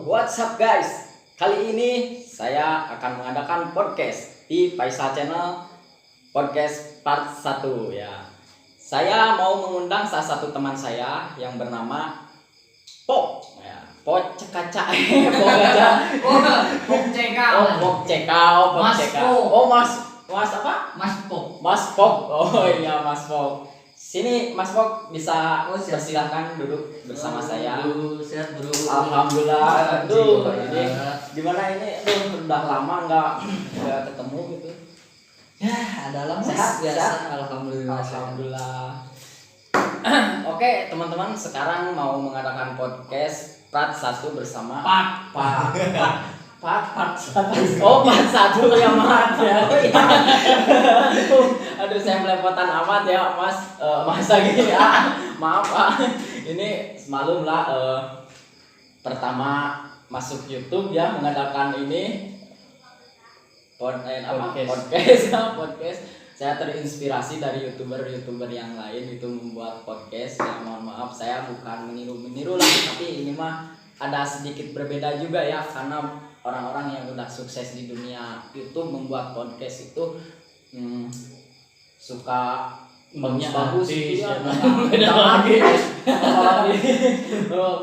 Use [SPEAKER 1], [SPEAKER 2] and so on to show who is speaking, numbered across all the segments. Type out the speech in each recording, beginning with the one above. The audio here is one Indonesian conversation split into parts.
[SPEAKER 1] What's up guys? Kali ini saya akan mengadakan podcast di Faisal Channel Podcast Part 1 ya. Saya mau mengundang salah satu teman saya yang bernama Pok ya. Pok Cekaca. Pok Cekaca.
[SPEAKER 2] Pok Cekau.
[SPEAKER 1] Pok Cekau, Pok
[SPEAKER 2] Mas
[SPEAKER 1] Cekau.
[SPEAKER 2] Pok.
[SPEAKER 1] Oh, Mas apa?
[SPEAKER 2] Mas Pok.
[SPEAKER 1] Mas Pok. Oh iya, Mas Pok. Sini Mas Pok bisa silakan duduk bersama saya.
[SPEAKER 2] Sehat bro.
[SPEAKER 1] Alhamdulillah. Aduh,
[SPEAKER 2] Alhamdulillah.
[SPEAKER 1] ini gimana ini? Aduh, udah lama nggak ketemu gitu.
[SPEAKER 2] Ya, adalah
[SPEAKER 1] Sehat,
[SPEAKER 2] biasa.
[SPEAKER 1] sehat.
[SPEAKER 2] Alhamdulillah.
[SPEAKER 1] Alhamdulillah. Oke, teman-teman, sekarang mau mengadakan podcast part 1 bersama Part 1. Oh, part 1 ya, Mas ya. Aduh, saya melepotan amat ya, Mas. Masa gini ya. Maaf, Pak. Ini semalam lah pertama masuk YouTube ya, mengadakan ini podcast. Saya terinspirasi dari youtuber yang lain itu membuat podcast. Ya, mohon maaf saya bukan meniru lah, tapi ini mah ada sedikit berbeda juga ya, karena orang-orang yang udah sukses di dunia YouTube membuat podcast itu suka bagus ya, beda lagi apalagi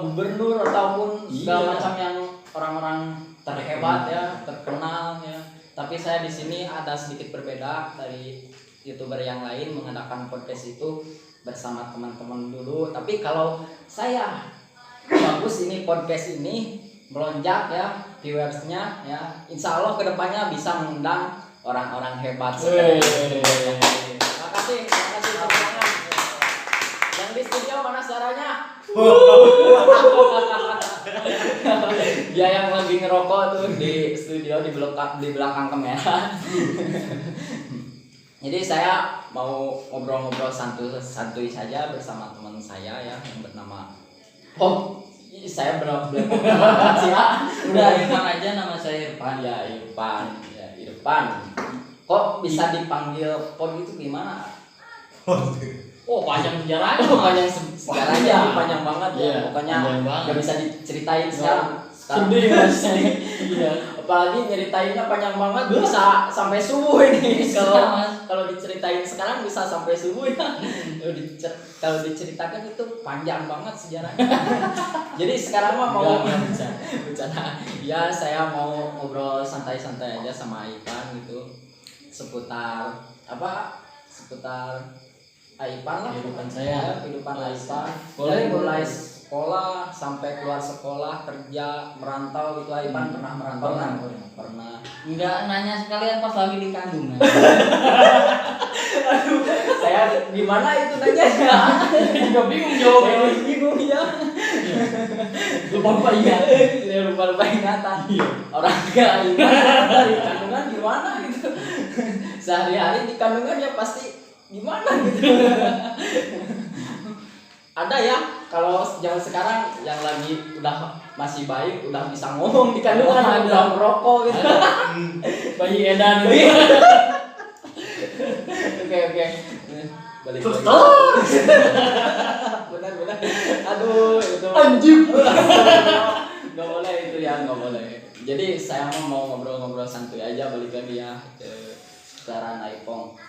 [SPEAKER 1] gubernur ataupun segala macam yang orang-orang terhebat ya, terkenal ya. Tapi saya di sini ada sedikit berbeda dari YouTuber yang lain, mengadakan podcast itu bersama teman-teman dulu. Tapi kalau saya bagus ini podcast ini melonjak ya viewersnya ya, insya Allah kedepannya bisa mengundang orang-orang hebat seperti ini. Terima kasih tepuk tangan. Yang di studio mana suaranya? Dia yang lagi ngerokok tuh di studio di belakang kamera. Jadi saya mau ngobrol-ngobrol santuy saja bersama teman saya ya yang bernama saya berapa sih ya?
[SPEAKER 2] Udah Irfan aja, nama saya Irfan.
[SPEAKER 1] Ya Irfan. Kok bisa dipanggil Pon itu gimana?
[SPEAKER 2] Oh, panjang sejarahnya.
[SPEAKER 1] Panjang sejarahnya, panjang banget ya.
[SPEAKER 2] Iya,
[SPEAKER 1] Pokoknya
[SPEAKER 2] panjang
[SPEAKER 1] nggak bisa diceritain sekarang.
[SPEAKER 2] Sedih Mas. Iya.
[SPEAKER 1] Apalagi nyeritainnya panjang banget, bisa sampai subuh ini. Kalau diceritain sekarang bisa sampai subuh ya. Kalau diceritakan itu panjang banget sejarahnya. Jadi sekarang mah mau bercanda. Ya, saya mau ngobrol santai-santai aja sama Ipan gitu. Seputar Aipan lah,
[SPEAKER 2] Kehidupan saya.
[SPEAKER 1] kehidupan Aipan.
[SPEAKER 2] Boleh,
[SPEAKER 1] Dari mulai
[SPEAKER 2] boleh.
[SPEAKER 1] sekolah sampai keluar sekolah, kerja, merantau itu Aipan pernah merantau? Pernah.
[SPEAKER 2] Enggak nanya sekalian pas lagi di kandungan.
[SPEAKER 1] Aduh, saya gimana itu nanyanya?
[SPEAKER 2] Juga bingung jawabnya.
[SPEAKER 1] Saya bingung ya.
[SPEAKER 2] Lupa ingat.
[SPEAKER 1] Saya lupa ingatan. Orang gak ingat dari kandungan gimana gitu. Sehari-hari di kandungan ya pasti gimana gitu. Ada ya kalau zaman sekarang yang lagi udah masih baik, udah bisa ngomong di kandungan, udah merokok gitu.
[SPEAKER 2] Bayi edan ini.
[SPEAKER 1] Oke. Balik. Benar. Aduh, itu
[SPEAKER 2] Anjir.
[SPEAKER 1] Nggak boleh itu ya, nggak boleh. Jadi saya mau ngobrol-ngobrol santuy aja, balik lagi ya ke seputaran Aipong.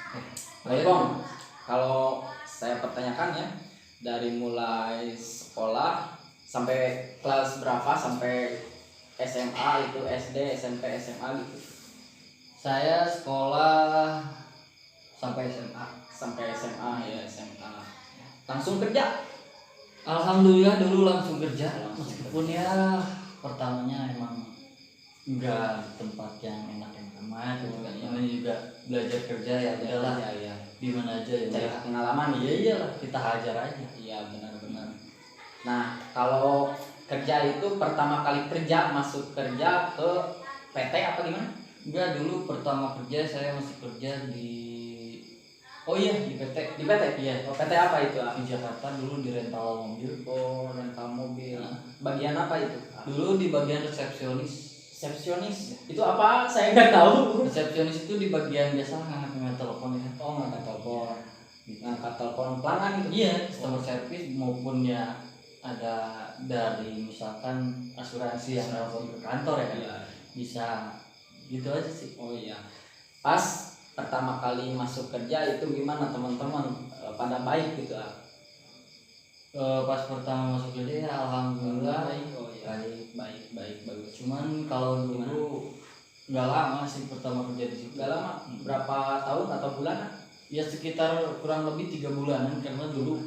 [SPEAKER 1] Aipong, kalau saya pertanyakan ya, dari mulai sekolah sampai kelas berapa sampai SMA itu SD, SMP, SMA gitu.
[SPEAKER 2] Saya sekolah sampai SMA.
[SPEAKER 1] Sampai SMA ya, SMA. Langsung kerja.
[SPEAKER 2] Alhamdulillah dulu langsung kerja.
[SPEAKER 1] Langsung
[SPEAKER 2] Meskipun ya pertamanya emang enggak di tempat yang enak-enak amat gitu kan. Namanya juga belajar kerja ya udahlah.
[SPEAKER 1] Ya.
[SPEAKER 2] Di mana aja ya.
[SPEAKER 1] Cari pengalaman
[SPEAKER 2] Iya iyalah, kita hajar aja.
[SPEAKER 1] Iya, benar. Nah, kalau kerja itu pertama kali kerja masuk kerja ke PT apa gimana?
[SPEAKER 2] Enggak, dulu pertama kerja saya masih kerja di di PT.
[SPEAKER 1] Di PT?
[SPEAKER 2] Iya.
[SPEAKER 1] Oh, PT apa itu?
[SPEAKER 2] Di Jakarta dulu di rental mobil.
[SPEAKER 1] Oh, rental mobil.
[SPEAKER 2] Nah.
[SPEAKER 1] Bagian apa itu?
[SPEAKER 2] Dulu di bagian resepsionis.
[SPEAKER 1] Resepsionis. Itu apa? Saya nggak tahu.
[SPEAKER 2] Resepsionis itu di bagian biasa ngangkat telepon ya.
[SPEAKER 1] Oh, ngangkat telepon. Ngangkat telepon pelanggan itu.
[SPEAKER 2] Iya, customer service maupun ya ada dari misalkan asuransi yang nelfon ke kantor ya kan,
[SPEAKER 1] Iya.
[SPEAKER 2] bisa gitu aja sih.
[SPEAKER 1] Oh iya. Pas pertama kali masuk kerja itu gimana teman-teman? Pada baik gitu ah?
[SPEAKER 2] Pas pertama masuk kerja ya alhamdulillah
[SPEAKER 1] Baik. Oh iya.
[SPEAKER 2] baik.
[SPEAKER 1] Baik bagus.
[SPEAKER 2] Cuman kalau dulu nggak lama sih pertama kerja di situ.
[SPEAKER 1] Gak lama, berapa tahun atau bulan?
[SPEAKER 2] Ya sekitar kurang lebih 3 bulanan karena dulu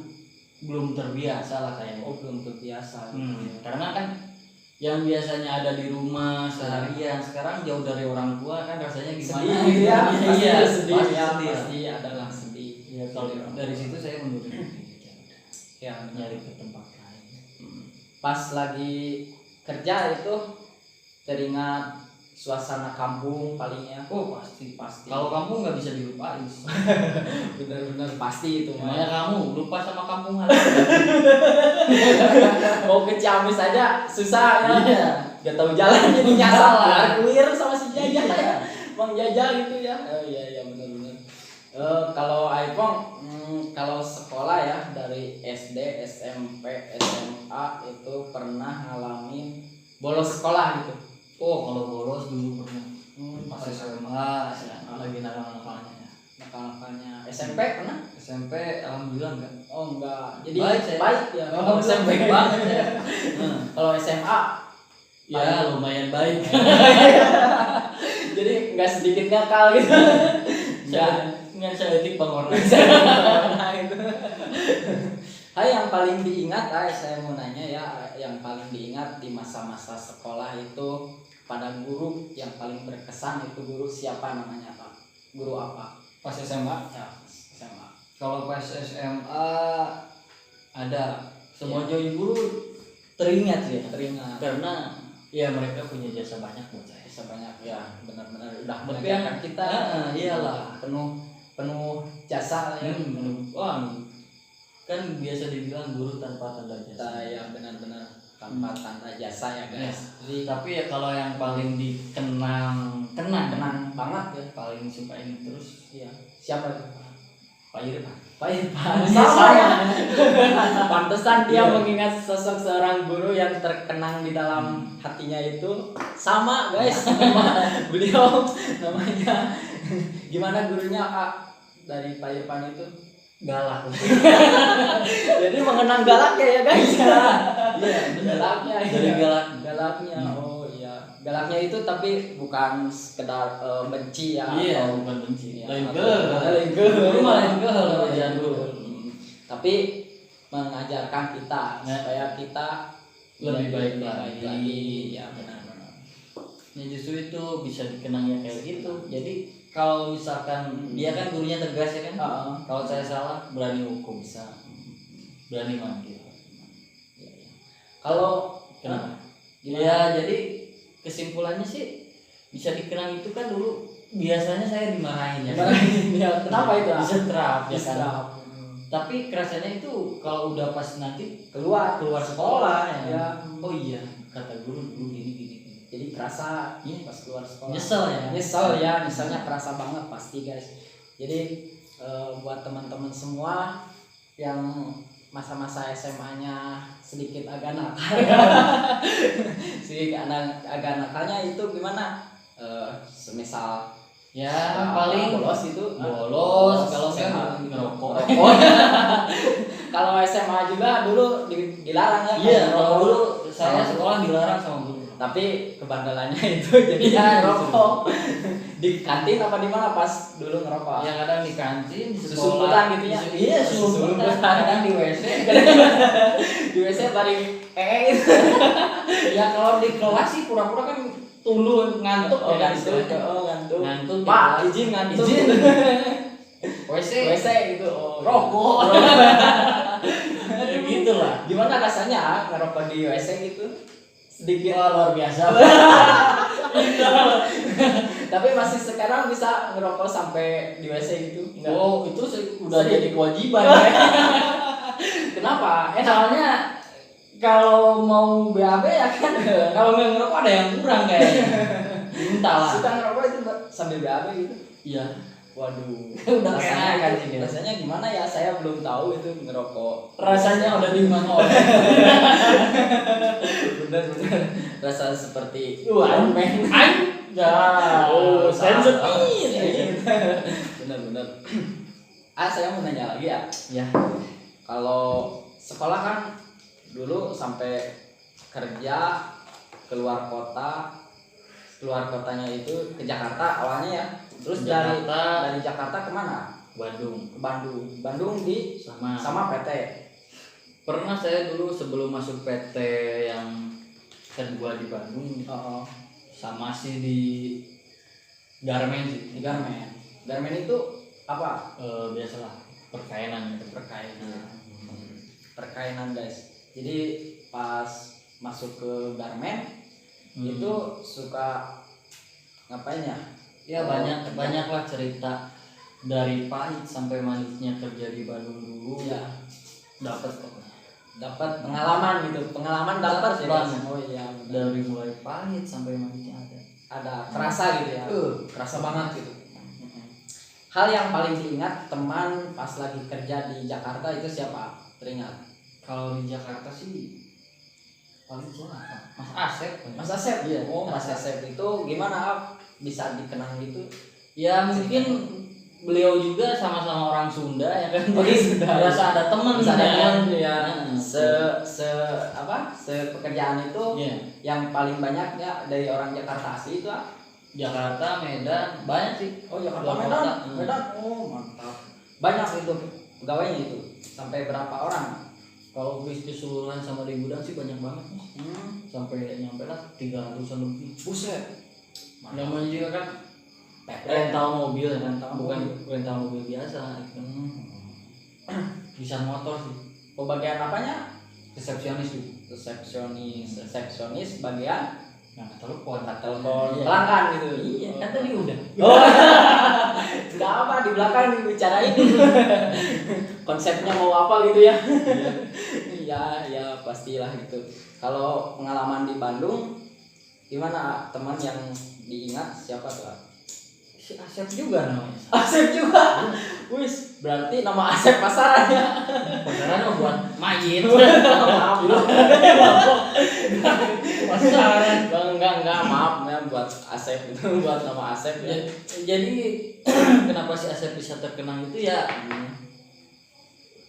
[SPEAKER 2] belum terbiasa lah kayaknya.
[SPEAKER 1] Oh belum terbiasa.
[SPEAKER 2] Karena kan yang biasanya ada di rumah seharian sekarang jauh dari orang tua kan rasanya gimana?
[SPEAKER 1] Sedih gitu ya?
[SPEAKER 2] Iya,
[SPEAKER 1] sedih
[SPEAKER 2] pasti
[SPEAKER 1] ya,
[SPEAKER 2] sedih.
[SPEAKER 1] pasti adalah sedih.
[SPEAKER 2] Ya, kalau dari situ saya mundurin
[SPEAKER 1] Ya,
[SPEAKER 2] nyari ke tempat lain.
[SPEAKER 1] pas lagi kerja itu teringat suasana kampung palingnya.
[SPEAKER 2] Oh pasti.
[SPEAKER 1] Pasti.
[SPEAKER 2] Kalau kamu nggak bisa dilupain.
[SPEAKER 1] Benar-benar pasti itu.
[SPEAKER 2] Namanya kamu lupa sama kampungan.
[SPEAKER 1] Mau ke Ciamis aja susah ya.
[SPEAKER 2] Iya.
[SPEAKER 1] Gak tahu jalan jadi nyasar
[SPEAKER 2] Salah.
[SPEAKER 1] lah. Clear sama si Jaja.
[SPEAKER 2] Iya.
[SPEAKER 1] Bang Jaja gitu ya. Oh iya benar-benar. Kalau iPhone kalau sekolah ya dari SD, SMP, SMA itu pernah ngalamin bolos sekolah gitu.
[SPEAKER 2] Oh kalau bolos dulu pernah. Pas
[SPEAKER 1] Pernah.
[SPEAKER 2] SMA lagi nakal-nakalnya.
[SPEAKER 1] Nakal-nakalnya. SMP pernah?
[SPEAKER 2] SMP alhamdulillah enggak.
[SPEAKER 1] Oh enggak. Jadi
[SPEAKER 2] Baik, saya.
[SPEAKER 1] baik ya.
[SPEAKER 2] Oh,
[SPEAKER 1] SMP
[SPEAKER 2] banget ya.
[SPEAKER 1] Kalau SMA
[SPEAKER 2] Ya lumayan baik.
[SPEAKER 1] jadi nggak sedikit nakal gitu.
[SPEAKER 2] Nggak saya etik bang orang.
[SPEAKER 1] Nah, itu. Hal yang paling diingat, saya mau nanya ya, yang paling diingat di masa-masa sekolah itu pada guru yang paling berkesan itu guru siapa namanya Pak? Guru apa?
[SPEAKER 2] Pas SMA.
[SPEAKER 1] Ya, SMA.
[SPEAKER 2] Kalau pas SMA ada semua jadi guru teringat ya.
[SPEAKER 1] Teringat.
[SPEAKER 2] Karena ya mereka punya jasa banyak buat saya.
[SPEAKER 1] Sebanyak ya benar-benar udah
[SPEAKER 2] Tapi
[SPEAKER 1] mengajarkan kita.
[SPEAKER 2] iyalah.
[SPEAKER 1] Penuh jasa ya.
[SPEAKER 2] Wah, kan biasa dibilang guru tanpa tanda jasa.
[SPEAKER 1] Ya benar-benar tanpa tanda jasa ya guys. Jadi
[SPEAKER 2] Tapi ya kalau yang paling kenang
[SPEAKER 1] banget ya.
[SPEAKER 2] paling suka ini terus
[SPEAKER 1] Iya. Siapa itu?
[SPEAKER 2] Pak Irfan.
[SPEAKER 1] Pak Irfan.
[SPEAKER 2] Iya,
[SPEAKER 1] Sama ya.
[SPEAKER 2] sama.
[SPEAKER 1] Pantesan dia
[SPEAKER 2] Iya.
[SPEAKER 1] mengingat sosok seorang guru yang terkenang di dalam hatinya itu sama guys. Beliau namanya gimana gurunya Kak dari Pak Irfan itu?
[SPEAKER 2] Galak.
[SPEAKER 1] Jadi mengenang galaknya ya guys.
[SPEAKER 2] Iya,
[SPEAKER 1] Galaknya
[SPEAKER 2] dari
[SPEAKER 1] iya.
[SPEAKER 2] galak.
[SPEAKER 1] Galaknya. Oh iya. Galaknya itu tapi bukan sekedar benci ya.
[SPEAKER 2] Iya,
[SPEAKER 1] atau-
[SPEAKER 2] bukan benci.
[SPEAKER 1] Iya,
[SPEAKER 2] Lain
[SPEAKER 1] atau-
[SPEAKER 2] gehel.
[SPEAKER 1] lain gehel.
[SPEAKER 2] Dulu mah lain gehel
[SPEAKER 1] Lain
[SPEAKER 2] kerjaan
[SPEAKER 1] gehel.
[SPEAKER 2] dulu.
[SPEAKER 1] Tapi mengajarkan kita
[SPEAKER 2] Ya.
[SPEAKER 1] supaya kita
[SPEAKER 2] Lebih baik
[SPEAKER 1] lagi.
[SPEAKER 2] lagi.
[SPEAKER 1] Ya benar-benar.
[SPEAKER 2] Ya justru itu bisa dikenangnya kayak gitu. Jadi kalau misalkan dia kan gurunya tegas ya kan.
[SPEAKER 1] Heeh.
[SPEAKER 2] Kalau saya salah berani hukum, bisa berani manggil.
[SPEAKER 1] Iya, iya. Kalau
[SPEAKER 2] Kenapa?
[SPEAKER 1] gimana?
[SPEAKER 2] Ya jadi kesimpulannya sih bisa dikenang itu kan dulu biasanya saya dimarahin ya. Kan?
[SPEAKER 1] Ya, kenapa itu?
[SPEAKER 2] Disetrap ya kan.
[SPEAKER 1] Diserap.
[SPEAKER 2] Tapi kerasanya itu kalau udah pas nanti
[SPEAKER 1] Keluar
[SPEAKER 2] sekolah ya.
[SPEAKER 1] Ya.
[SPEAKER 2] Oh iya, kata guru dulu gini.
[SPEAKER 1] Jadi kerasa
[SPEAKER 2] Iya.
[SPEAKER 1] pas keluar sekolah.
[SPEAKER 2] Nyesel ya.
[SPEAKER 1] Nyeselnya kerasa banget pasti guys. Jadi buat teman-teman semua yang masa-masa SMA-nya sedikit agak nakal, agak nakalnya itu gimana? Semisal
[SPEAKER 2] Ya paling
[SPEAKER 1] bolos itu
[SPEAKER 2] bolos, kalau
[SPEAKER 1] SMA
[SPEAKER 2] enggak ngerokok.
[SPEAKER 1] Kalau SMA juga dulu dilarang ya.
[SPEAKER 2] Iya,
[SPEAKER 1] kalau
[SPEAKER 2] kalau
[SPEAKER 1] dulu
[SPEAKER 2] dulu saya sekolah dilarang sama guru.
[SPEAKER 1] tapi kebandelannya itu jadi
[SPEAKER 2] Iya,
[SPEAKER 1] ngerokok di kantin apa di mana pas dulu ngerokok.
[SPEAKER 2] Ya kadang di kantin, di
[SPEAKER 1] Susumbutan
[SPEAKER 2] sekolah
[SPEAKER 1] gitu ya?
[SPEAKER 2] Iya, susumbutan. Kadang di WC.
[SPEAKER 1] Di WC bari itu.
[SPEAKER 2] Ya kalau di kelas sih pura-pura kan tulu ngantuk ya kan.
[SPEAKER 1] Ngantuk.
[SPEAKER 2] Ngantuk di
[SPEAKER 1] Pak,
[SPEAKER 2] kelas.
[SPEAKER 1] izin ngantuk.
[SPEAKER 2] Izin. WC.
[SPEAKER 1] WC gitu. Oh,
[SPEAKER 2] Rokok. Ya gitu lah.
[SPEAKER 1] Gimana rasanya ngerokok di WC gitu? Sedikit.
[SPEAKER 2] Wah, luar biasa.
[SPEAKER 1] Tapi masih sekarang bisa ngerokok sampai di WC gitu? Enggak.
[SPEAKER 2] Oh, itu udah
[SPEAKER 1] Sedih.
[SPEAKER 2] jadi kewajiban ya.
[SPEAKER 1] Kenapa?
[SPEAKER 2] Soalnya kalau mau BAB ya kan kalau nggak ngerokok ada yang kurang kayaknya. Minta lah.
[SPEAKER 1] Suka ngerokok itu sambil BAB gitu.
[SPEAKER 2] Iya.
[SPEAKER 1] Waduh.
[SPEAKER 2] Udah
[SPEAKER 1] rasanya
[SPEAKER 2] enak
[SPEAKER 1] kan
[SPEAKER 2] gitu.
[SPEAKER 1] rasanya gimana ya, saya belum tahu itu ngerokok.
[SPEAKER 2] Rasanya udah dimana oleh.
[SPEAKER 1] Benar-benar rasa seperti
[SPEAKER 2] Wah,
[SPEAKER 1] oh,
[SPEAKER 2] sensitif.
[SPEAKER 1] Benar-benar. Saya mau nanya lagi ya.
[SPEAKER 2] Ya.
[SPEAKER 1] Kalau sekolah kan dulu sampai kerja keluar kotanya itu ke Jakarta awalnya ya. Terus dari Jakarta kemana?
[SPEAKER 2] Bandung.
[SPEAKER 1] Ke Bandung. Bandung di sama PT.
[SPEAKER 2] Pernah saya dulu sebelum masuk PT yang kedua di Bandung. Sama sih di Garmen sih.
[SPEAKER 1] Di Garmen. Garmen itu apa?
[SPEAKER 2] Biasalah perkainan.
[SPEAKER 1] Perkainan guys. Jadi pas masuk ke Garmen itu suka ngapain ya?
[SPEAKER 2] Ya banyaklah cerita dari pahit sampai manisnya kerja di Bandung dulu.
[SPEAKER 1] Ya.
[SPEAKER 2] Dapat
[SPEAKER 1] pengalaman gitu, dapat ya
[SPEAKER 2] banget.
[SPEAKER 1] Oh iya.
[SPEAKER 2] Dari mulai pahit sampai manisnya
[SPEAKER 1] ada kerasa gitu ya. Kerasa banget gitu. Hal yang paling diingat teman pas lagi kerja di Jakarta itu siapa? Teringat?
[SPEAKER 2] Kalau di Jakarta sih paling siapa? Mas Asep.
[SPEAKER 1] Mas Asep.
[SPEAKER 2] Iya.
[SPEAKER 1] Oh, Mas Asep itu gimana bisa dikenang gitu?
[SPEAKER 2] Ya mungkin beliau juga sama-sama orang Sunda ya kan.
[SPEAKER 1] Oh,
[SPEAKER 2] Jadi
[SPEAKER 1] Sunda.
[SPEAKER 2] berasa ada teman
[SPEAKER 1] ya. Pekerjaan itu yang paling banyak ya dari orang Jakarta asli itu
[SPEAKER 2] Jakarta, Medan, banyak sih.
[SPEAKER 1] Oh, Jakarta, Medan. Oh, mantap. Banyak itu pegawainya itu. Sampai berapa orang?
[SPEAKER 2] Kalau bis keseluruhan sama di gudang sih banyak banget Mas. Sampai nyampe lah 300-an lebih.
[SPEAKER 1] Buset.
[SPEAKER 2] Namanya juga kan rental mobil kan, bukan rental mobil biasa gitu. Bisa motor sih.
[SPEAKER 1] Bagian apanya?
[SPEAKER 2] Resepsionis sih.
[SPEAKER 1] Resepsionis bagian
[SPEAKER 2] telepon
[SPEAKER 1] pelanggan gitu.
[SPEAKER 2] Iya, kan tadi udah.
[SPEAKER 1] Enggak apa di belakang dibicarain. Konsepnya mau apa gitu ya. Ya pastilah gitu. Kalau pengalaman di Bandung gimana, teman yang diingat siapa tuh?
[SPEAKER 2] Si Asep juga namanya.
[SPEAKER 1] Asep juga. Wis, berarti nama Asep pasarannya.
[SPEAKER 2] Pasaran buat mayit.
[SPEAKER 1] Maaf.
[SPEAKER 2] Pasaran.
[SPEAKER 1] Enggak, maaf ya buat Asep itu, buat nama Asep ya.
[SPEAKER 2] Jadi kenapa si Asep bisa terkenang itu ya?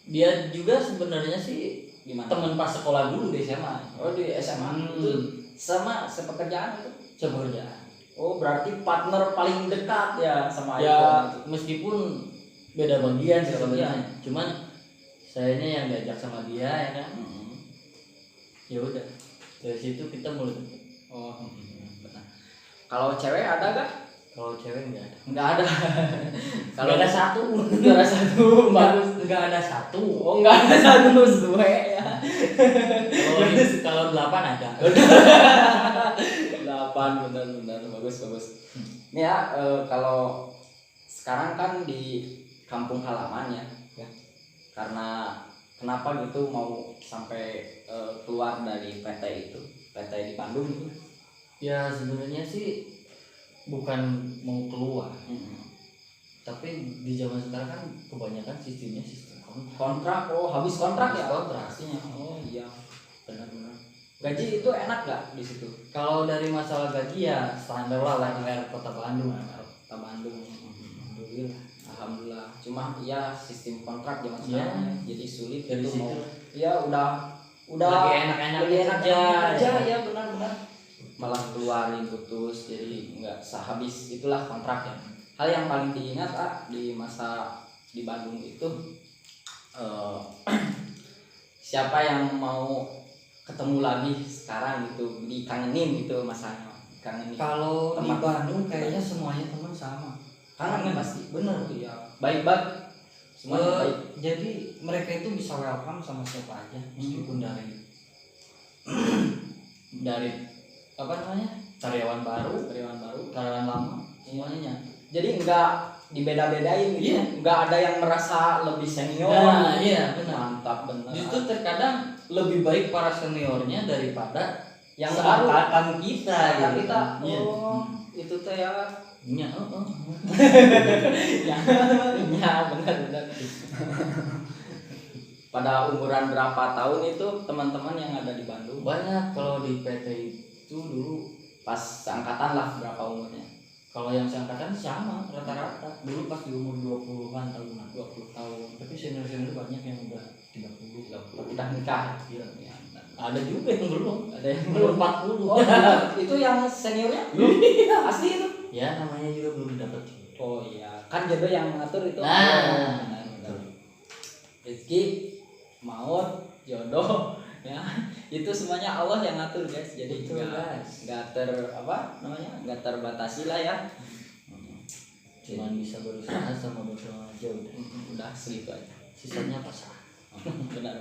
[SPEAKER 2] Dia juga sebenarnya sih
[SPEAKER 1] Gimana?
[SPEAKER 2] teman pas sekolah dulu di SMA.
[SPEAKER 1] Oh, di SMA. Itu sama sepekerjaan itu?
[SPEAKER 2] Sepekerjaan.
[SPEAKER 1] Oh, berarti partner paling dekat ya sama
[SPEAKER 2] ya
[SPEAKER 1] Icon.
[SPEAKER 2] Meskipun beda bagian sih sebenarnya. Cuman sayanya yang diajak sama dia ya kan. Ya udah. Dari situ kita mulai.
[SPEAKER 1] Oh, benar. Kalau cewek ada gak?
[SPEAKER 2] Kalau cewek enggak ada.
[SPEAKER 1] Enggak ada.
[SPEAKER 2] Kalau ada satu.
[SPEAKER 1] Enggak ada satu. Bagus.
[SPEAKER 2] Enggak ada satu.
[SPEAKER 1] Oh, enggak ada satu gue ya.
[SPEAKER 2] Kalau 8 ada.
[SPEAKER 1] 8 benar bagus. Ini ya kalau sekarang kan di kampung halaman ya. Karena kenapa gitu mau sampai keluar dari PT di Bandung itu?
[SPEAKER 2] Ya sebenarnya sih bukan mau keluar. Tapi di zaman sekarang kan kebanyakan sistemnya sistem
[SPEAKER 1] kontrak. Oh, habis kontrak ya?
[SPEAKER 2] Kontrak.
[SPEAKER 1] Oh iya, benar-benar. Gaji itu enak gak di situ?
[SPEAKER 2] Kalau dari masalah gaji ya standar lah UMR Kota Bandung.
[SPEAKER 1] Kota Bandung. Alhamdulillah. Cuma ya sistem kontrak zaman sekarang jadi sulit
[SPEAKER 2] dari
[SPEAKER 1] itu
[SPEAKER 2] situ.
[SPEAKER 1] mau. Ya udah
[SPEAKER 2] lagi enak-enak
[SPEAKER 1] kerja ya benar-benar. Malah keluarin putus jadi nggak sehabis itulah kontraknya. Hal yang paling diingat di masa di Bandung itu siapa yang mau ketemu lagi sekarang gitu, dikangenin gitu masanya, kangenin.
[SPEAKER 2] Kalau di Bandung kayaknya semuanya teman sama.
[SPEAKER 1] Kangen pasti.
[SPEAKER 2] Bener.
[SPEAKER 1] Iya. Baik-baik. Semuanya baik.
[SPEAKER 2] Jadi mereka itu bisa welcome sama siapa aja, meskipun dari apa namanya? Karyawan baru, karyawan lama, semuanya.
[SPEAKER 1] Jadi enggak dibeda-bedain gitu. Enggak ada yang merasa lebih senior.
[SPEAKER 2] Nah, iya benar.
[SPEAKER 1] Mantap benar.
[SPEAKER 2] Justru terkadang lebih baik para seniornya daripada
[SPEAKER 1] yang
[SPEAKER 2] seangkatan kita.
[SPEAKER 1] Kita.
[SPEAKER 2] Iya.
[SPEAKER 1] Oh, itu teh ya.
[SPEAKER 2] Nya
[SPEAKER 1] Ya benar. Pada umuran berapa tahun itu teman-teman yang ada di Bandung?
[SPEAKER 2] banyak. Kalau di PT itu dulu
[SPEAKER 1] Pas seangkatan lah berapa umurnya?
[SPEAKER 2] kalau yang seangkatan sama rata-rata. Dulu pas di umur 20-an tahunan, 20 tahun. Tapi senior-senior banyak yang udah 30.
[SPEAKER 1] Udah nikah.
[SPEAKER 2] Iya.
[SPEAKER 1] Ya, benar.
[SPEAKER 2] Ada juga yang belum.
[SPEAKER 1] Ada yang
[SPEAKER 2] Belum 40.
[SPEAKER 1] Oh, itu yang seniornya? Asli itu.
[SPEAKER 2] Ya namanya juga belum dapat.
[SPEAKER 1] Oh iya, kan jodoh yang ngatur itu.
[SPEAKER 2] Nah,
[SPEAKER 1] benar. Rezeki, maut, jodoh, ya itu semuanya Allah yang ngatur guys. Jadi
[SPEAKER 2] Betul, guys.
[SPEAKER 1] nggak nggak terbatasi lah ya.
[SPEAKER 2] Cuman bisa berusaha sama berdoa aja udah.
[SPEAKER 1] Udah segitu aja.
[SPEAKER 2] Sisanya pasrah.
[SPEAKER 1] Benar.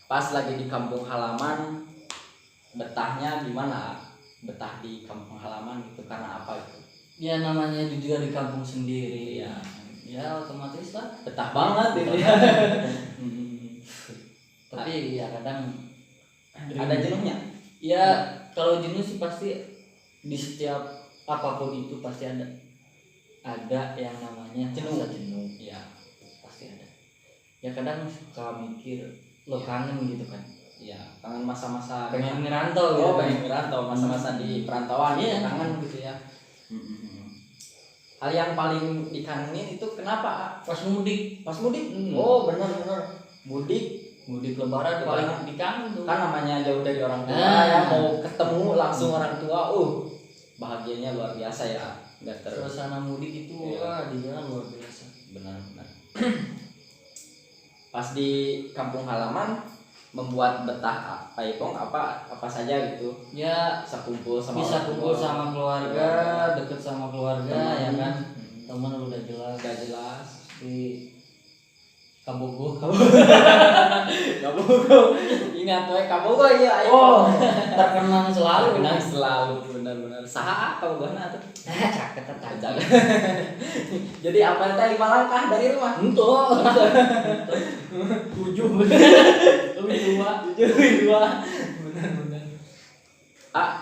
[SPEAKER 1] Pas lagi di kampung halaman, betahnya gimana? Betah di kampung halaman itu karena apa itu?
[SPEAKER 2] Ya namanya juga di kampung sendiri ya. Ya otomatis lah.
[SPEAKER 1] Betah banget itu ya.
[SPEAKER 2] Tapi ya kadang
[SPEAKER 1] Ada jenuhnya.
[SPEAKER 2] ya kalau jenuh sih pasti di setiap apapun itu pasti ada yang namanya
[SPEAKER 1] Jenuh.
[SPEAKER 2] rasa jenuh. Ya pasti ada. Ya kadang suka mikir lo kangen gitu kan.
[SPEAKER 1] Ya, kangen masa-masa
[SPEAKER 2] Pengen ngerantau gitu.
[SPEAKER 1] Oh, pengen ngerantau, masa-masa di perantauan.
[SPEAKER 2] Iya.
[SPEAKER 1] Kangen gitu ya. Hal yang paling dikangenin itu kenapa?
[SPEAKER 2] Pas mudik.
[SPEAKER 1] Pas mudik? Oh, benar. Mudik
[SPEAKER 2] Lebaran paling dikangen tuh.
[SPEAKER 1] kan namanya jauh dari orang tua
[SPEAKER 2] Nah.
[SPEAKER 1] ya, mau ketemu langsung orang tua. Bahagianya luar biasa ya.
[SPEAKER 2] Suasana mudik itu
[SPEAKER 1] Iya.
[SPEAKER 2] wah di jalan luar biasa.
[SPEAKER 1] Benar. Pas di kampung halaman membuat betah Pak Ipong apa saja gitu.
[SPEAKER 2] Ya
[SPEAKER 1] Bisa kumpul sama
[SPEAKER 2] bisa
[SPEAKER 1] orang
[SPEAKER 2] kumpul
[SPEAKER 1] tua,
[SPEAKER 2] sama keluarga, deket sama keluarga
[SPEAKER 1] teman.
[SPEAKER 2] ya kan. Teman udah jelas.
[SPEAKER 1] Gak jelas.
[SPEAKER 2] Di Kabogo.
[SPEAKER 1] Kabogo. Ingat Kabogo ya.
[SPEAKER 2] Oh, terkenang selalu
[SPEAKER 1] Benar
[SPEAKER 2] kan.
[SPEAKER 1] selalu benar. Saha Kabogona tuh.
[SPEAKER 2] Caket.
[SPEAKER 1] Jadi apa teh 5 langkah dari rumah?
[SPEAKER 2] Untuk 7 lebih dua.
[SPEAKER 1] Benar.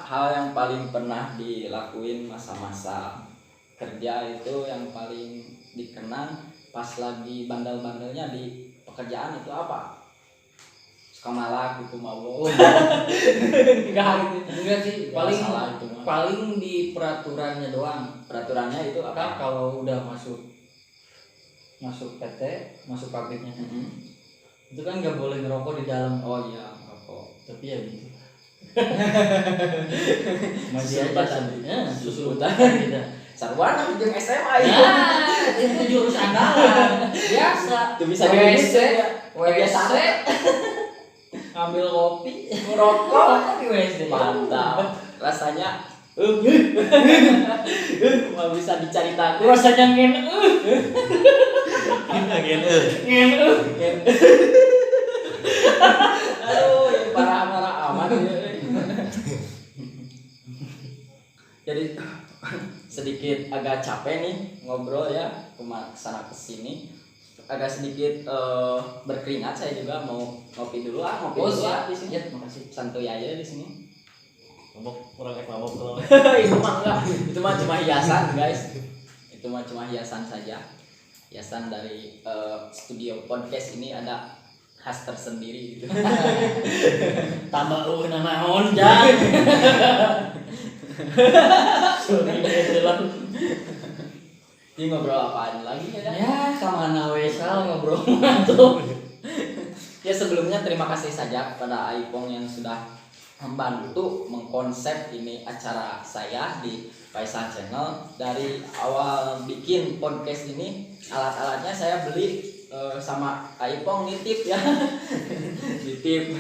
[SPEAKER 1] Hal yang paling pernah dilakuin masa-masa kerja itu yang paling dikenang pas lagi bandel-bandelnya di pekerjaan itu apa? Suka malah gitu mabok.
[SPEAKER 2] Enggak sih,
[SPEAKER 1] Paling salah itu mah.
[SPEAKER 2] paling di peraturannya doang.
[SPEAKER 1] Peraturannya itu
[SPEAKER 2] Kan
[SPEAKER 1] apa?
[SPEAKER 2] kalau udah masuk PT, masuk pabriknya itu kan nggak boleh ngerokok di dalam.
[SPEAKER 1] Oh iya, rokok.
[SPEAKER 2] Tapi ya gitu. Masih aja
[SPEAKER 1] Susutan.
[SPEAKER 2] tadi. Ya,
[SPEAKER 1] Susutan.
[SPEAKER 2] kita.
[SPEAKER 1] Sarwana jeung SMA ya.
[SPEAKER 2] Nah, itu jurus andalan. Biasa.
[SPEAKER 1] Itu bisa
[SPEAKER 2] WC,
[SPEAKER 1] ya.
[SPEAKER 2] WC. Ngambil kopi,
[SPEAKER 1] Ngerokok
[SPEAKER 2] di WC.
[SPEAKER 1] mantap. Rasanya mau bisa diceritakan.
[SPEAKER 2] Rasanya ngen.
[SPEAKER 1] Aduh, yang parah amat ya. Jadi sedikit agak capek nih ngobrol ya, kesana kesini agak sedikit berkeringat. Saya juga mau ngopi dulu ngopi dulu
[SPEAKER 2] siap.
[SPEAKER 1] di sini.
[SPEAKER 2] Ya, makasih.
[SPEAKER 1] Santuy aja di sini.
[SPEAKER 3] Mabok kalau
[SPEAKER 1] Itu mah enggak, itu mah cuma hiasan guys. Itu mah cuma hiasan saja. Hiasan dari studio podcast ini ada khas tersendiri gitu.
[SPEAKER 2] Tambah naon jangan. Sorry jelas.
[SPEAKER 1] Ini ngobrol apaan lagi ya?
[SPEAKER 2] Ya, kemana wesal ngobrol tuh.
[SPEAKER 1] Ya sebelumnya terima kasih saja kepada Aipong yang sudah membantu mengkonsep ini acara saya di Faisal Channel. Dari awal bikin podcast ini, alat-alatnya saya beli sama Aipong, nitip ya. Nitip,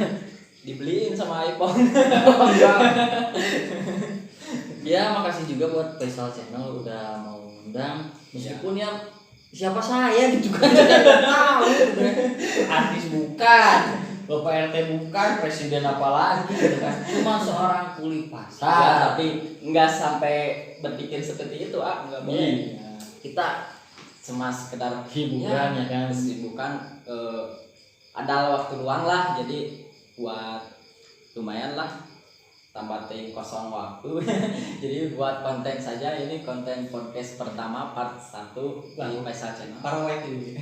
[SPEAKER 1] dibeliin sama Aipong.
[SPEAKER 2] Ya, makasih juga buat Faisal Channel udah mau undang. Meskipun ya siapa saya gitu kan, saya nggak tahu gitu kan. Artis bukan, Bapak RT bukan, presiden apalagi gitu kan. Cuma seorang kuli
[SPEAKER 1] Ya,
[SPEAKER 2] pasar.
[SPEAKER 1] tapi nggak sampai berpikir seperti itu, nggak boleh.
[SPEAKER 2] Iya.
[SPEAKER 1] Kita cuma sekedar
[SPEAKER 2] Hiburan ya kan.
[SPEAKER 1] kesibukan, ada waktu luang lah, jadi buat lumayan lah tambah ting kosong waktu. Jadi buat konten saja, ini konten podcast pertama part 1 di Faisal Channel.
[SPEAKER 2] Parwek ini.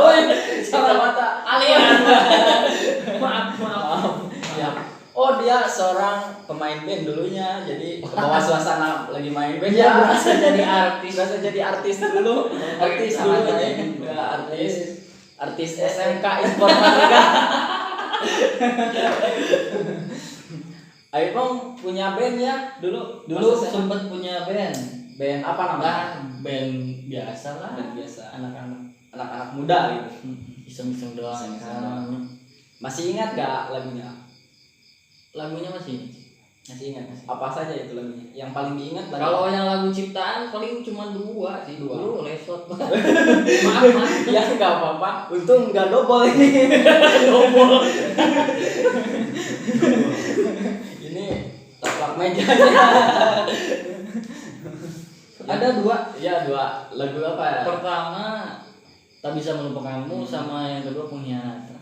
[SPEAKER 1] Woi, kacamata alien.
[SPEAKER 2] Maaf.
[SPEAKER 1] Ya. Oh, dia seorang pemain band dulunya, jadi bawa suasana lagi main band
[SPEAKER 2] Dia
[SPEAKER 1] ya.
[SPEAKER 2] berasa jadi artis.
[SPEAKER 1] Berasa jadi artis dulu. Artis
[SPEAKER 2] Sama
[SPEAKER 1] dulu
[SPEAKER 2] aja.
[SPEAKER 1] ya, artis SMK Informatika. Ayo Bang punya band ya dulu.
[SPEAKER 2] Dulu
[SPEAKER 1] Masa
[SPEAKER 2] sempet punya band.
[SPEAKER 1] band apa namanya?
[SPEAKER 2] Band biasa lah.
[SPEAKER 1] Band biasa.
[SPEAKER 2] Anak-anak
[SPEAKER 1] Muda gitu.
[SPEAKER 2] iseng-iseng doang.
[SPEAKER 1] Iseng-iseng
[SPEAKER 2] kan.
[SPEAKER 1] doang. Masih ingat gak lagunya?
[SPEAKER 2] Lagunya masih.
[SPEAKER 1] Masih ingat? Apa saja itu lagunya? Yang paling diingat lagu?
[SPEAKER 2] Kalau yang lagu ciptaan paling cuma 2 sih.
[SPEAKER 1] 2.
[SPEAKER 2] Dulu lesot. Maaf.
[SPEAKER 1] Ya nggak apa-apa. Untung nggak double ini.
[SPEAKER 2] Double.
[SPEAKER 1] Ini taplak mejanya.
[SPEAKER 2] Ada 2.
[SPEAKER 1] Iya 2 lagu apa ya?
[SPEAKER 2] Pertama Tak Bisa Melupakanmu sama yang kedua Pengkhianatan.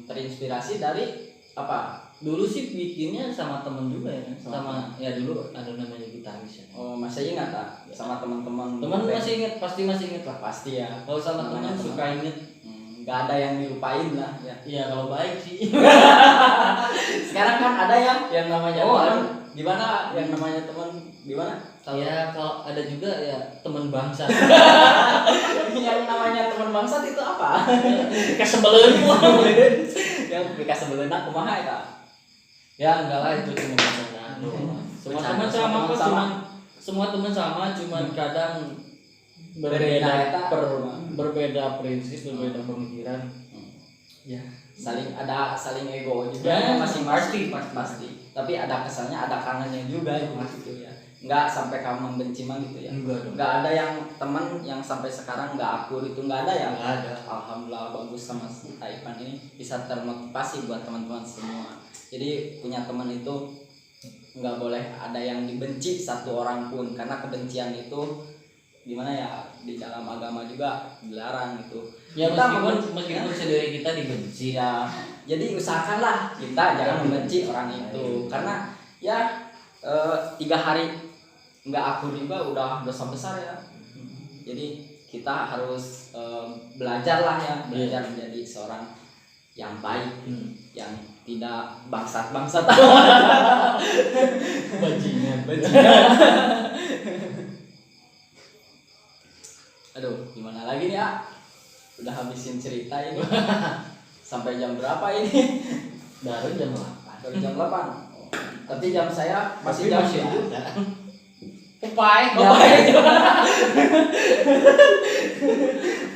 [SPEAKER 1] Terinspirasi dari apa?
[SPEAKER 2] Dulu sih bikinnya sama temen juga ya kan. Sama ya dulu ada namanya gitaris ya.
[SPEAKER 1] Oh masih ingat tak? Sama teman-teman.
[SPEAKER 2] Teman masih inget, pasti masih inget lah.
[SPEAKER 1] Pasti ya.
[SPEAKER 2] Kalau sama
[SPEAKER 1] Namanya
[SPEAKER 2] teman
[SPEAKER 1] teman.
[SPEAKER 2] suka inget.
[SPEAKER 1] Nggak ada yang dilupain lah ya.
[SPEAKER 2] Iya kalau baik sih.
[SPEAKER 1] Sekarang kan ada yang namanya
[SPEAKER 2] Oh,
[SPEAKER 1] teman.
[SPEAKER 2] ada.
[SPEAKER 1] Di mana yang namanya teman? Di mana?
[SPEAKER 2] Ya kalau ada juga ya teman bangsa.
[SPEAKER 1] Yang namanya teman bangsat itu apa?
[SPEAKER 2] Kesebelen.
[SPEAKER 1] Yang bekas sebelumnya kumaha ya?
[SPEAKER 2] Ya enggak lah itu cuma bercanda doang. Semua teman sama kok, cuman semua teman sama, cuman kadang berbeda berbeda prinsip, berbeda pemikiran. Ya,
[SPEAKER 1] saling ego juga
[SPEAKER 2] Ya,
[SPEAKER 1] masing-masing pasti. Tapi ada kesannya, ada kangennya juga gitu ya. Enggak sampai kamu membenci mah gitu ya.
[SPEAKER 2] enggak dong.
[SPEAKER 1] Enggak ada yang teman yang sampai sekarang enggak akur itu enggak ada ya.
[SPEAKER 2] Enggak ada.
[SPEAKER 1] Alhamdulillah bagus sama si Taipan ini bisa termotivasi buat teman-teman semua. Jadi punya teman itu nggak boleh ada yang dibenci satu orang pun, karena kebencian itu gimana ya, di dalam agama juga dilarang gitu.
[SPEAKER 2] Ya
[SPEAKER 1] Kita
[SPEAKER 2] meskipun sendiri kita dibenci
[SPEAKER 1] ya, jadi usahakanlah kita jangan membenci orang itu, karena ya 3 hari nggak akur juga udah dosa besar ya. Jadi kita harus belajar lah ya, belajar menjadi seorang yang baik, yang tidak bangsat-bangsat.
[SPEAKER 2] bajingan.
[SPEAKER 1] Aduh, gimana lagi nih ya? Udah habisin cerita ini. Sampai jam berapa ini?
[SPEAKER 2] Baru jam 8.
[SPEAKER 1] Baru jam 8. Oh, tapi jam saya masih jam 7.
[SPEAKER 2] Upai.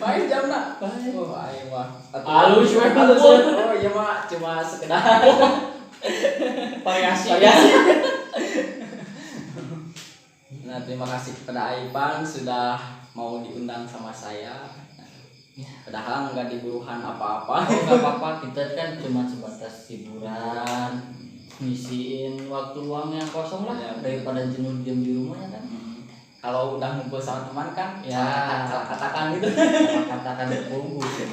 [SPEAKER 1] Paling jam nak. Oh, ayo mah.
[SPEAKER 2] Halus we
[SPEAKER 1] halus.
[SPEAKER 2] pukul.
[SPEAKER 1] Oh, iya mah cuma sekedar
[SPEAKER 2] Variasi.
[SPEAKER 1] Nah, terima kasih kepada Aipan sudah mau diundang sama saya. Padahal nggak diburuhan apa-apa.
[SPEAKER 2] Enggak apa-apa, kita kan cuma sebatas hiburan. Ngisiin waktu luang yang kosong lah
[SPEAKER 1] Ya,
[SPEAKER 2] daripada jenuh diam di rumah ya kan.
[SPEAKER 1] Kalau udah ngumpul sama teman kan,
[SPEAKER 2] Ya.
[SPEAKER 1] salah katakan gitu.
[SPEAKER 2] Katakan berbungkus.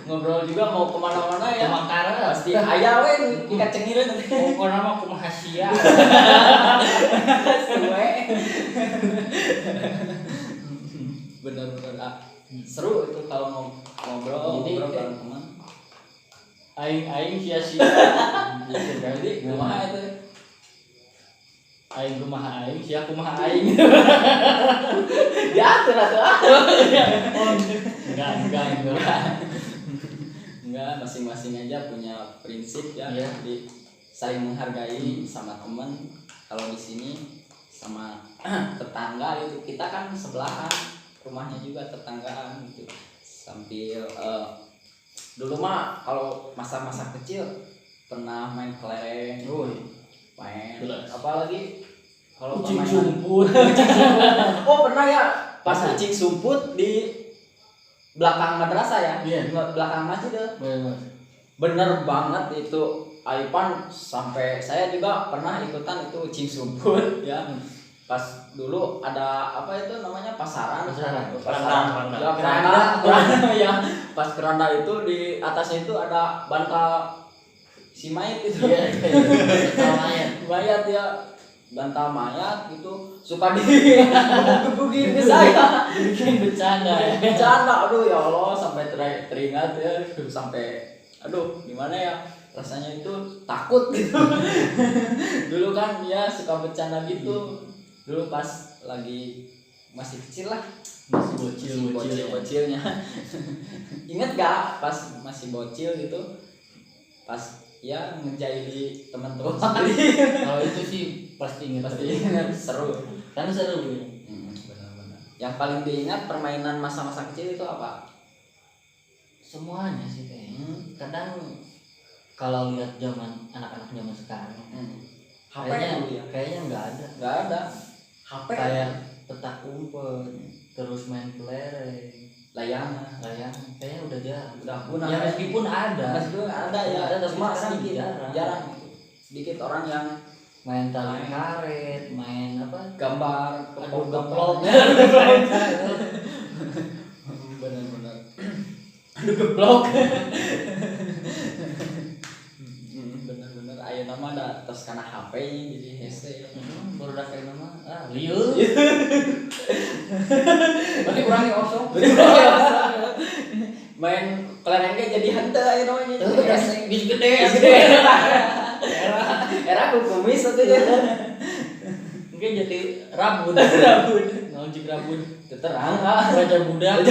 [SPEAKER 1] Ngobrol juga mau kemana-mana ya.
[SPEAKER 2] Makara
[SPEAKER 1] Pasti ayah we ikat cengireun nanti.
[SPEAKER 2] pokoknya mah kumaha sia.
[SPEAKER 1] Suwe. Bener-bener seru itu kalau mau ngobrol bareng teman.
[SPEAKER 2] Aing sia-sia. Gitu kan.
[SPEAKER 1] Jadi kumaha itu?
[SPEAKER 2] Aing kumaha aing, sia kumaha aing.
[SPEAKER 1] Diatur atuh. Enggak, masing-masing aja punya prinsip ya.
[SPEAKER 2] Iya.
[SPEAKER 1] Jadi saling menghargai sama teman. Kalau di sini sama tetangga itu, kita kan sebelahan, rumahnya juga tetanggaan gitu. Sambil dulu mah kalau masa-masa kecil pernah main kelereng. Main
[SPEAKER 2] Jelas.
[SPEAKER 1] apalagi kalau
[SPEAKER 2] Kucing
[SPEAKER 1] permainan-
[SPEAKER 2] sumput.
[SPEAKER 1] Oh pernah ya, pas kucing sumput di belakang madrasah ya.
[SPEAKER 2] Iya.
[SPEAKER 1] Di belakang masjid ya.
[SPEAKER 2] Bener.
[SPEAKER 1] Bener banget itu Aipan, sampai saya juga pernah ikutan itu kucing sumput ya. Pas dulu ada apa itu namanya pasaran.
[SPEAKER 2] Pasaran.
[SPEAKER 3] Keranda.
[SPEAKER 1] Ya, keranda ya. Pas keranda itu di atasnya itu ada bantal si mayat itu.
[SPEAKER 2] Iya. Bantal mayat.
[SPEAKER 1] Mayat ya, bantal mayat gitu suka digebukin ke saya.
[SPEAKER 2] Bikin bercanda.
[SPEAKER 1] Bercanda, aduh ya Allah sampai teringat ya, sampai aduh gimana ya rasanya itu takut gitu. Dulu kan ya suka bercanda gitu. Dulu pas lagi masih kecil lah,
[SPEAKER 2] Masih bocil-bocilnya.
[SPEAKER 1] Ingat gak pas masih bocil gitu, pas ya ngejaili teman-teman sendiri.
[SPEAKER 2] Kalau itu sih pasti ingat.
[SPEAKER 1] Pasti ingat, seru.
[SPEAKER 2] Kan seru ya.
[SPEAKER 1] Benar-benar. Yang paling diingat permainan masa-masa kecil itu apa?
[SPEAKER 2] Semuanya sih kayaknya. Kadang kalau lihat zaman anak-anak zaman sekarang,
[SPEAKER 1] HP
[SPEAKER 2] kayaknya
[SPEAKER 1] dulu ya?
[SPEAKER 2] kayaknya nggak ada.
[SPEAKER 1] Nggak ada. HP
[SPEAKER 2] Kayak petak umpet, terus main kelereng,
[SPEAKER 1] layangan.
[SPEAKER 2] kayaknya udah jarang.
[SPEAKER 1] Udah punah.
[SPEAKER 2] Ya meskipun ada.
[SPEAKER 1] Meskipun ada ya,
[SPEAKER 2] Ada, tapi
[SPEAKER 1] cuma
[SPEAKER 2] sekarang
[SPEAKER 1] sedikit,
[SPEAKER 2] jarang.
[SPEAKER 1] jarang gitu. Sedikit orang yang
[SPEAKER 2] Main tali karet, main apa?
[SPEAKER 1] gambar
[SPEAKER 2] Adu
[SPEAKER 1] geplok.
[SPEAKER 2] geplok.
[SPEAKER 1] Benar-benar. Aduh geblok. Benar-benar ayo nama ada tos kana HP-nya jadi hese.
[SPEAKER 2] Baru udah kayak nama. Liu.
[SPEAKER 1] Berarti kurang kosong. Main kelerengnya jadi hente ayo namanya.
[SPEAKER 2] Bis gede.
[SPEAKER 1] Era kumis satu ya.
[SPEAKER 2] Mungkin jadi rabun. Ngojek rabun.
[SPEAKER 1] Terang
[SPEAKER 2] Raja budak.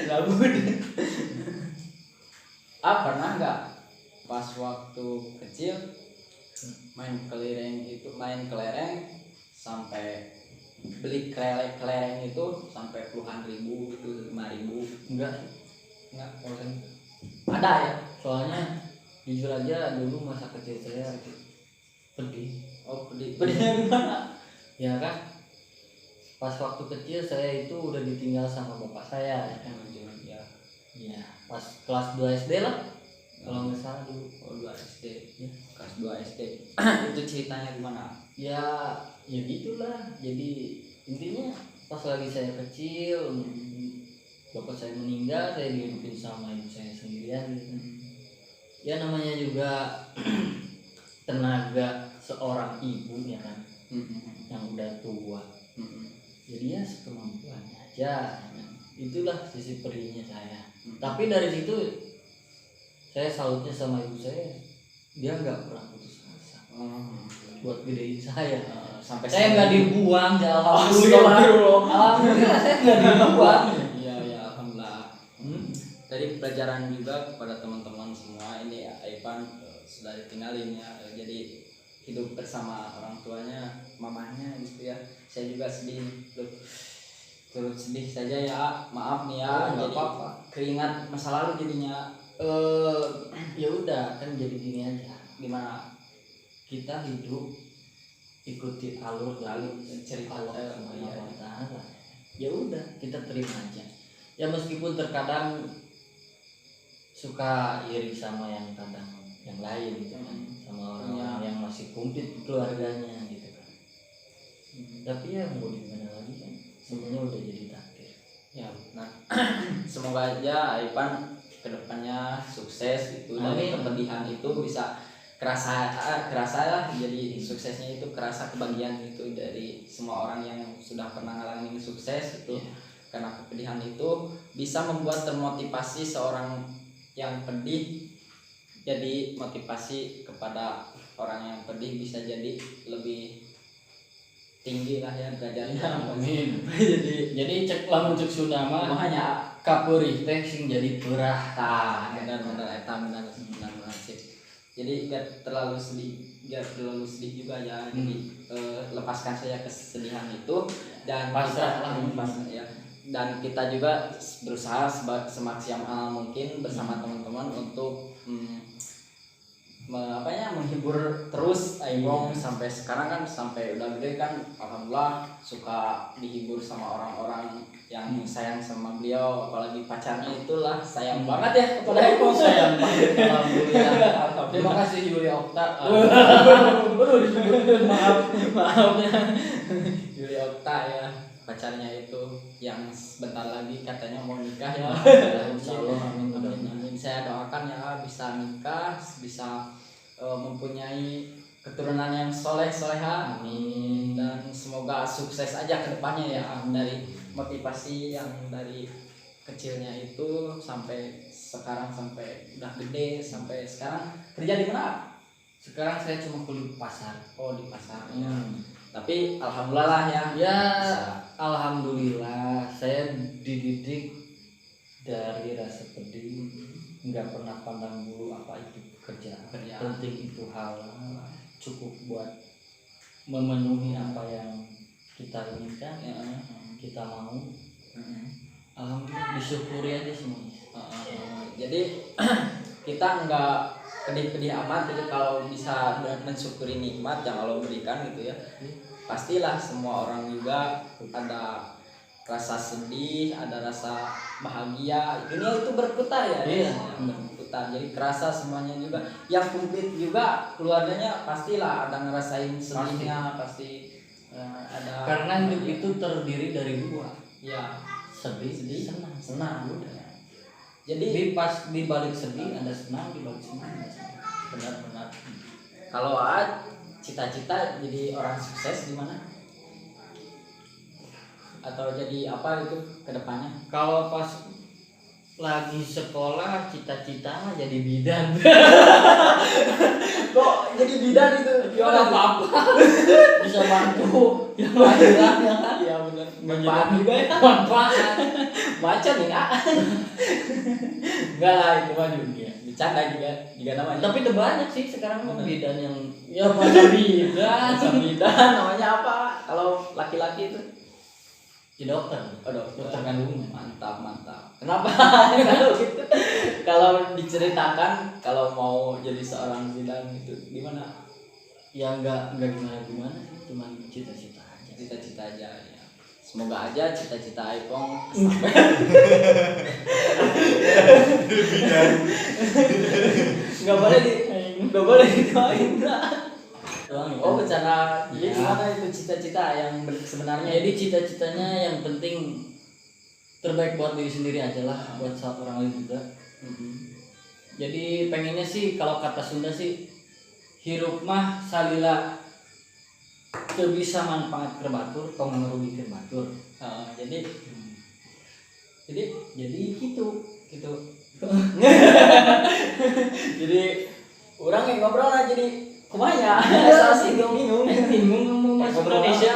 [SPEAKER 1] rabun. Pernah nggak pas waktu kecil main kelereng sampai beli kelereng itu sampai puluhan ribu itu 5.000?
[SPEAKER 2] Enggak.
[SPEAKER 1] Ada ya?
[SPEAKER 2] Soalnya jujur aja dulu masa kecil saya pedih.
[SPEAKER 1] Pedihnya gimana?
[SPEAKER 2] Ya kan? Pas waktu kecil saya itu udah ditinggal sama bapak saya ya kan. Ya, pas kelas 2 SD lah. Kalau nggak salah dulu.
[SPEAKER 1] 2 SD. Ya, kelas 2 SD. Itu ceritanya gimana?
[SPEAKER 2] Ya gitulah. Jadi intinya pas lagi saya kecil, bapak saya meninggal, saya dihidupin sama ibu saya sendirian gitu. Ya namanya juga tenaga seorang ibu ya kan, yang udah tua. Jadi ya sekemampuannya aja. Itulah sisi perihnya saya. Tapi dari situ saya salutnya sama ibu saya, dia nggak pernah putus asa buat gedein saya.
[SPEAKER 1] Sampai
[SPEAKER 2] Saya nggak dibuang, ya
[SPEAKER 1] Alhamdulillah.
[SPEAKER 2] Alhamdulillah saya nggak dibuang.
[SPEAKER 1] Iya alhamdulillah. Tadi pelajaran juga kepada teman-teman semua ini ya, Aipan sudah ditinggalin ya, jadi hidup bersama orang tuanya, mamanya gitu ya. Saya juga sedih, turut sedih saja ya, maaf nih ya.
[SPEAKER 2] Nggak
[SPEAKER 1] Jadi
[SPEAKER 2] apa-apa.
[SPEAKER 1] keingat masa lalu jadinya.
[SPEAKER 2] Ya udah kan jadi gini aja.
[SPEAKER 1] Gimana?
[SPEAKER 2] Kita hidup ikuti alur dari
[SPEAKER 1] cerita
[SPEAKER 2] Allah
[SPEAKER 1] iya.
[SPEAKER 2] Subhanahu wa Ta'ala. Ya udah kita terima aja. Ya meskipun terkadang suka iri sama yang kadang yang lain gitu kan, sama orang-orang yang masih komplit keluarganya gitu kan. Tapi ya mau gimana lagi kan, semuanya udah jadi takdir.
[SPEAKER 1] Ya benar. Semoga aja Aipan kedepannya sukses gitu. Dari kepedihan itu bisa kerasa lah, jadi suksesnya itu kerasa kebahagiaan itu dari semua orang yang sudah pernah ngalamin sukses itu. Karena kepedihan itu bisa membuat termotivasi seorang yang pedih, jadi motivasi kepada orang yang pedih bisa jadi lebih tinggi lah ya derajatnya.
[SPEAKER 2] Amin.
[SPEAKER 1] jadi
[SPEAKER 2] cek lamun cek Sunda mah
[SPEAKER 1] hanya
[SPEAKER 2] kapurih teh sing jadi perah.
[SPEAKER 1] benar sih. Jadi gak terlalu sedih juga ya. Jadi lepaskan saja kesedihan itu dan
[SPEAKER 2] pasrah
[SPEAKER 1] ya. Dan kita juga berusaha semaksimal mungkin bersama teman-teman untuk menghibur terus Aibong sampai sekarang kan, sampai udah gede kan, alhamdulillah suka dihibur sama orang-orang yang sayang sama beliau, apalagi pacarnya itulah sayang banget ya kepada Aibong.
[SPEAKER 2] Sayang banget, alhamdulillah.
[SPEAKER 1] Terima kasih Yulia Okta. Maaf ya. Yulia Okta ya, pacarnya itu yang sebentar lagi katanya mau nikah ya.
[SPEAKER 2] Insyaallah amin.
[SPEAKER 1] saya doakan ya bisa nikah, bisa mempunyai keturunan yang soleha, amin, dan semoga sukses aja ke depannya ya, dari motivasi yang dari kecilnya itu sampai sekarang, sampai udah gede, sampai sekarang kerja di mana?
[SPEAKER 2] Sekarang saya cuma kuliah di pasar.
[SPEAKER 1] Oh di pasar ya. Tapi alhamdulillah lah ya.
[SPEAKER 2] Ya
[SPEAKER 1] bisa.
[SPEAKER 2] alhamdulillah saya dididik dari rasa pedih, nggak pernah pandang bulu apa itu kerja. Penting itu halal, cukup buat memenuhi apa yang kita inginkan, ya, kita mau. Alhamdulillah disyukuri aja semuanya.
[SPEAKER 1] Jadi kita nggak pedih-pedih amat gitu kalau bisa mensyukuri nikmat yang Allah berikan gitu ya. Pastilah semua orang juga ada rasa sedih, ada rasa bahagia. Dunia itu berputar ya.
[SPEAKER 2] Iya.
[SPEAKER 1] Berputar. Jadi kerasa semuanya juga. Yang komplit juga keluarganya pastilah ada ngerasain sedihnya, pasti ada.
[SPEAKER 2] Karena hidup itu terdiri dari dua.
[SPEAKER 1] Ya.
[SPEAKER 2] Sedih, senang.
[SPEAKER 1] Jadi
[SPEAKER 2] di balik sedih ada senang, di balik senang ada senang.
[SPEAKER 1] benar-benar. Kalau cita-cita jadi orang sukses di mana? Atau jadi apa gitu ke depannya?
[SPEAKER 2] Kalau pas lagi sekolah cita-cita mah jadi bidan.
[SPEAKER 1] Kok jadi bidan itu?
[SPEAKER 2] Gimana apa-apa. Bisa bantu yang lahiran ya kan?
[SPEAKER 1] Iya benar. Manfaat juga ya.
[SPEAKER 2] Manfaat.
[SPEAKER 1] Macam ya. Enggak lah itu mah juga. Bercanda juga namanya.
[SPEAKER 2] Tapi itu banyak sih sekarang mah bidan yang
[SPEAKER 1] Ya macam bidan. Macam bidan namanya apa? Kalau laki-laki itu
[SPEAKER 2] dokter.
[SPEAKER 1] Oh dokter
[SPEAKER 2] kandungan.
[SPEAKER 1] Mantap. Kenapa? Kalau gitu. Kalau diceritakan kalau mau jadi seorang bidan itu gimana?
[SPEAKER 2] Ya enggak gimana sih, cuma cita-cita aja.
[SPEAKER 1] Cita-cita aja ya. Semoga aja cita-cita Ipong nggak boleh dituain. Oh bercanda. Jadi gimana itu cita-cita yang sebenarnya?
[SPEAKER 2] Jadi cita-citanya yang penting terbaik buat diri sendiri aja lah, buat orang lain juga. Jadi pengennya sih kalau kata Sunda sih hirup mah salila teu bisa manfaat keur batur, kau ngarugikeun batur.
[SPEAKER 1] Jadi gitu. Jadi orang yang ngobrol lah jadi kumanya. Asal bingung
[SPEAKER 2] Bingung mau masuk Indonesia.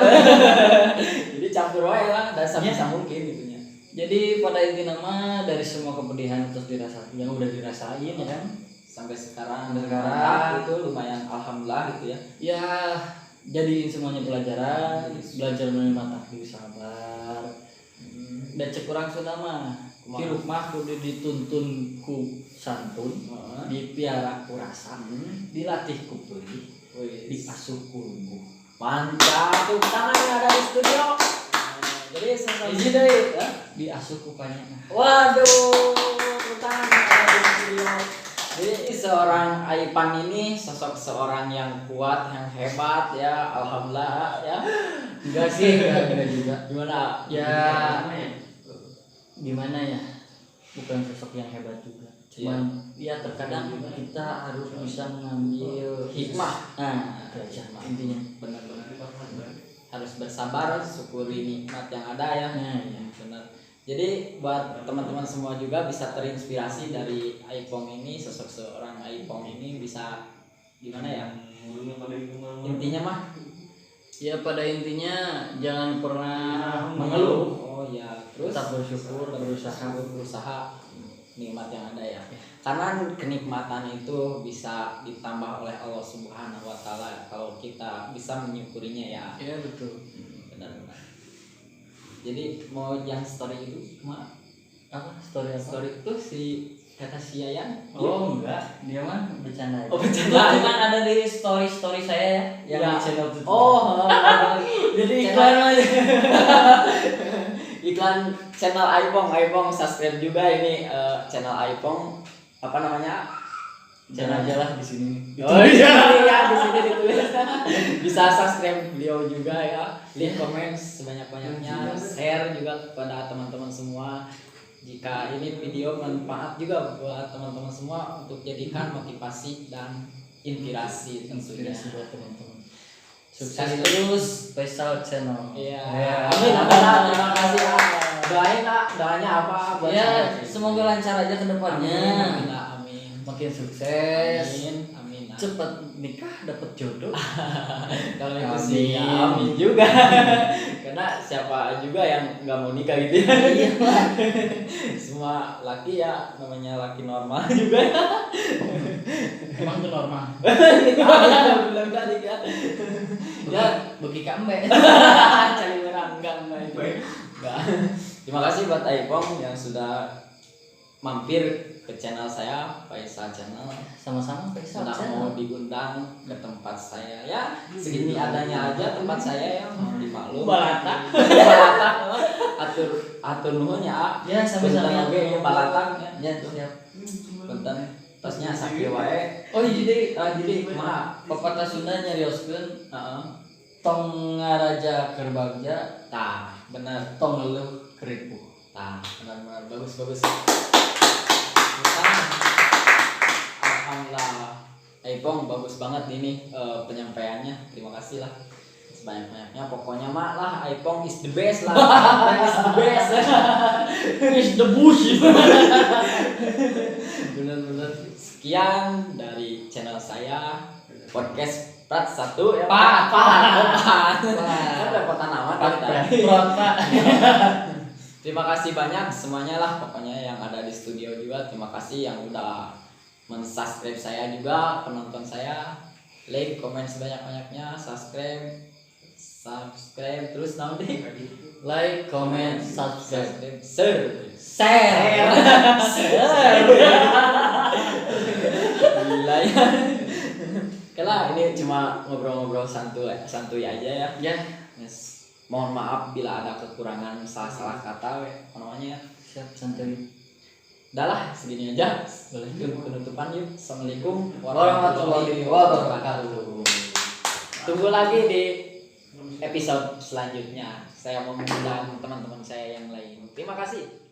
[SPEAKER 1] Jadi campur wae lah dan sebisa mungkin gitunya.
[SPEAKER 2] Jadi pada intinya mah dari semua kepedihan terus dirasain yang udah dirasain ya kan
[SPEAKER 1] sampai sekarang
[SPEAKER 2] itu
[SPEAKER 1] lumayan alhamdulillah gitu ya.
[SPEAKER 2] Ya jadiin semuanya pelajaran, belajar menerima takdir sabar. Dan cek urang Sunda mah hirup mah kudu dituntun ku santun, dipiara ku rasa, dilatih ku peulih, diasuh ku lungguh.
[SPEAKER 1] Mantap, tuh tangan yang ada di studio. Jadi selesai deh,
[SPEAKER 2] diasuh ku kanya.
[SPEAKER 1] Waduh, tangan yang ada di studio. Jadi seorang Aipan ini sosok seorang yang kuat, yang hebat ya, alhamdulillah ya.
[SPEAKER 2] Enggak sih, enggak juga.
[SPEAKER 1] Gimana?
[SPEAKER 2] Gimana ya? Bukan sosok yang hebat juga. Cuman ya terkadang kita harus bisa mengambil
[SPEAKER 1] hikmah.
[SPEAKER 2] Nah, intinya
[SPEAKER 1] Benar-benar harus bersabar, syukuri nikmat yang ada ya. Benar. Jadi buat teman-teman semua juga bisa terinspirasi dari Aipong ini, sosok seorang Aipong ini bisa gimana ya? Intinya mah
[SPEAKER 2] ya pada intinya jangan pernah mengeluh.
[SPEAKER 1] Oh ya, terus
[SPEAKER 2] tetap bersyukur,
[SPEAKER 1] berusaha nikmat yang ada ya. Karena kenikmatan itu bisa ditambah oleh Allah Subhanahu wa taala kalau kita bisa menyukurinya ya.
[SPEAKER 2] Iya betul.
[SPEAKER 1] Benar-benar. Jadi mau yang story itu cuma
[SPEAKER 2] apa? Story
[SPEAKER 1] itu si kata si Yayan.
[SPEAKER 2] Oh enggak, dia mah bercanda.
[SPEAKER 1] Oh bercanda.
[SPEAKER 2] Cuman ada di story saya yang di channel itu.
[SPEAKER 1] Oh, jadi iklan aja. Iklan channel Aipong subscribe juga ini channel Aipong apa namanya?
[SPEAKER 2] Jangan aja lah di sini.
[SPEAKER 1] Oh iya, di sini ditulis. Bisa subscribe beliau juga ya. Like, comment sebanyak-banyaknya, share juga kepada teman-teman semua. jika ini video bermanfaat juga buat teman-teman semua untuk jadikan motivasi dan inspirasi tentunya.
[SPEAKER 2] buat teman-teman. Sukses
[SPEAKER 1] Sekali
[SPEAKER 2] terus Faisal Channel.
[SPEAKER 1] Iya.
[SPEAKER 2] Ya.
[SPEAKER 1] Amin. Amin. Terima kasih ya. Doain lah, doanya apa buat
[SPEAKER 2] Ya,
[SPEAKER 1] saya?
[SPEAKER 2] semoga lancar aja ke depannya.
[SPEAKER 1] Amin. Amin.
[SPEAKER 2] Makin sukses.
[SPEAKER 1] Amin. Amin.
[SPEAKER 2] Cepat nikah, dapat jodoh.
[SPEAKER 1] Kalau itu
[SPEAKER 2] Amin.
[SPEAKER 1] sih ya, amin juga. Karena siapa juga yang nggak mau nikah gitu ya.
[SPEAKER 2] Iya.
[SPEAKER 1] Semua laki ya namanya laki normal juga.
[SPEAKER 2] Emang itu normal.
[SPEAKER 1] Belum tadi kan. Ya,
[SPEAKER 2] Bagi kambe.
[SPEAKER 1] cari meranggang itu. Enggak. Terima kasih buat Aipong yang sudah mampir ke channel saya, Faisal Channel.
[SPEAKER 2] Sama-sama Faisal
[SPEAKER 1] Sudah
[SPEAKER 2] Channel.
[SPEAKER 1] mau diundang ke tempat saya. Ya, segini adanya aja tempat saya ya, mau dimaklum.
[SPEAKER 2] Balata.
[SPEAKER 1] Balata. Atur nuhun ya.
[SPEAKER 2] Ya, sama-sama.
[SPEAKER 1] Oke, balatak ya.
[SPEAKER 2] Ya, siap.
[SPEAKER 1] Punten tasnya sakit wae.
[SPEAKER 2] Oh, jadi
[SPEAKER 1] Jadi kumaha?
[SPEAKER 2] pepatah Sunda nyarioskeun
[SPEAKER 1] Heeh.
[SPEAKER 2] tong ngaraja keur bagja,
[SPEAKER 1] Tah, bener.
[SPEAKER 2] tong leuh keur ripuh.
[SPEAKER 1] Tah, benar-benar bagus. Alhamdulillah. Aipong bagus banget ini penyampaiannya. Terima kasih lah. Sebanyak-banyaknya pokoknya mah lah Aipong is the best lah. Aipong is the best.
[SPEAKER 2] Is the bush.
[SPEAKER 1] Bener-bener. Sekian dari channel saya podcast Prat 1 ya.
[SPEAKER 2] Pat.
[SPEAKER 1] Kan dapetan nama tadi. Terima kasih banyak semuanya lah pokoknya yang ada di studio juga. Terima kasih yang udah men-subscribe saya juga, penonton saya. Like, komen sebanyak-banyaknya, subscribe terus nanti
[SPEAKER 2] Like, comment, subscribe,
[SPEAKER 1] share. Gila ya. Oke lah, ini cuma ngobrol-ngobrol santuy aja ya.
[SPEAKER 2] Ya,
[SPEAKER 1] Yes. Mohon maaf bila ada kekurangan salah-salah kata namanya.
[SPEAKER 2] siap santuy.
[SPEAKER 1] Udah lah, segini aja.
[SPEAKER 2] Boleh.
[SPEAKER 1] Yuk, penutupan yuk. Assalamualaikum
[SPEAKER 2] Warahmatullahi wabarakatuh.
[SPEAKER 1] Tunggu lagi di episode selanjutnya. Saya mau mengundang teman-teman saya yang lain. Terima kasih.